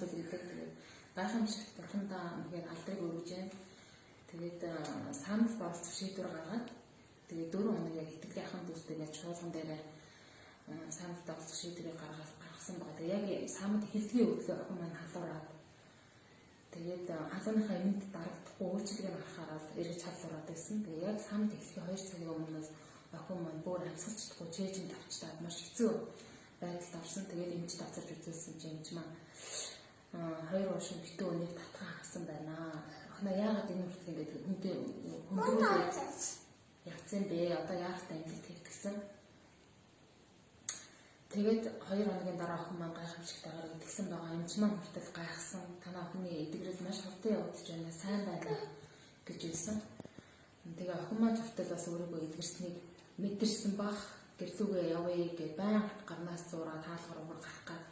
асуудал гэдэг. Тэгээд гайхамшигт бурхандаа үнэхээр алдрыг өргөж जैन. Тэгээд самд болцох шийдвэр гаргаад тэгээд 4 хоног яг итгэлийн ахын дүүстэй яаж чуулган дээр самд болцох шийдвэрийг гаргасан байгаа. Тэгээд яг самд эхлэлгийн өглөө охин маань халуураад тэгээд халууныхаа эмэнд дарагдахгүй үйлчлэгийг харахаар эргэж халуураад байсан. Тэгээд яг самд эхлэхийн 2 цагийн өмнөөс охин маань бүр амьсгалцдаггүй чэйжин тавчтаад маш хэцүү байдалд орсон. Тэгээд эмч тацарч үзүүлсэн чинь эмч маань 2 уушин битүү өнийг татхан авсан байна. Охиноо яагаад энэ хүртэл ингэж хүнтэй хүндүүлээд явцсан бэ? Одоо яах вэ ингэж хэлсэн. Тэгээд 2 хоногийн дараа охин маань гайхамшигтайгаар идэгсэн байгаа. Эмч маань хүртэл гайхсан. Танаа охины эдгэрэл маш хурдан явагдаж байна. Сайн байна гэж хэлсэн. Тэгээ охин маань хүртэл бас өөрийгөө эдгэрснийг мэдэрсэн бах. Гэрлүүгээ явъя гэж баян гарнаас зураад хаалгаар уур гарах гад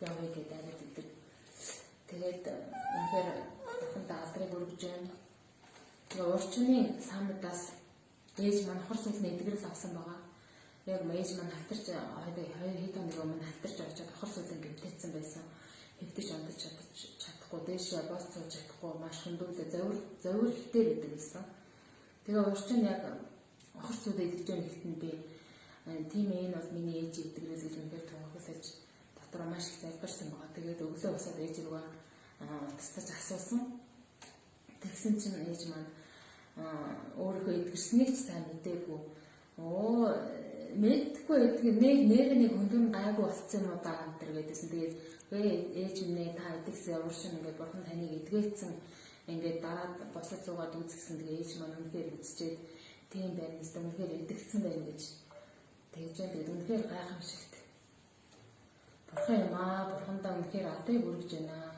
явъя гэж дайраад идэг. Тэгээд үнэхээр охиндоо алдрыг өргөж байна. Тэгээ урчны самдаас ээж маань хор сүлний эдгэрэл авсан байгаа. Яг ээж маань халтарч 2 хоног өмнө халтарч очиад хор сүлэн гэмтээсэн байсан. Хэвтэж ондож чадахгүй, дээшээ бос сууж чадахгүй, маш хөндөлөө завир ихтэй байдаг гэсэн. Тэгээ урчин яг хор сүлээ идэж байгаа хэвтэн би тийм энэ бол миний ээж эдгэрэл гэж үнээр тунхаглаж дотроо маш их залбирсан байгаа. Тэгээд өглөө босоод ээж рүүгээ тастаж асуусан. Тэгсэн чинь ээж маань өөрийнхөө эдгэрснийг ч сайн мэдээгүй. Мэдгүй нэрний хөндөнд гайгүй болцсон юм уу даа энэ гэдээсэн. Тэгээд ээж минь та эдгсэн уршин ингээд бурхан таныг эдгээсэн. Ингээд дараад босоод суугаад үзсэн. Тэгээд ээж маань үнэхээр үзчихэд тийм байна. Үнэхээр эдгсэн байна гэж тэгж байгаа. Үнэхээр гайхамшигт. Бурхан юм аа. Бурхандаа үнэхээр алдрыг өргөж байна.